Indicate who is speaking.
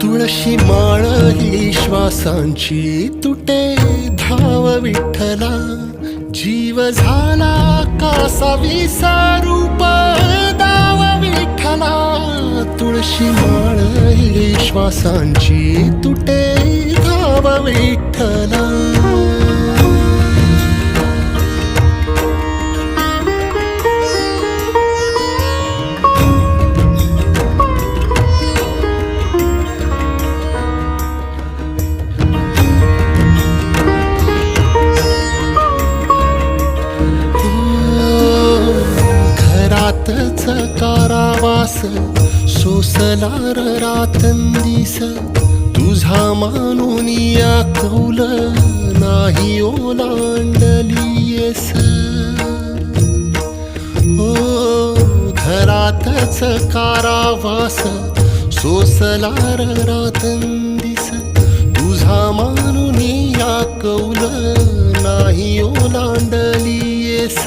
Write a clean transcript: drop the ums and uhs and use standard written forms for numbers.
Speaker 1: तुळशी माळ ही श्वासांची तुटे धाव विठ्ठला, जीव झाला कासा विसारूप दाव विठ्ठला. तुळशी माळ ही श्वासांची तुटे धाव विठ्ठला. घरातच कारावास सोसला रातंदिस, तुझा मानून या कौल नाही ओलांडलीयस. हो घरातच कारावास सोसला रातंदिस, तुझा मानून या कौल नाही ओलांडलीयस.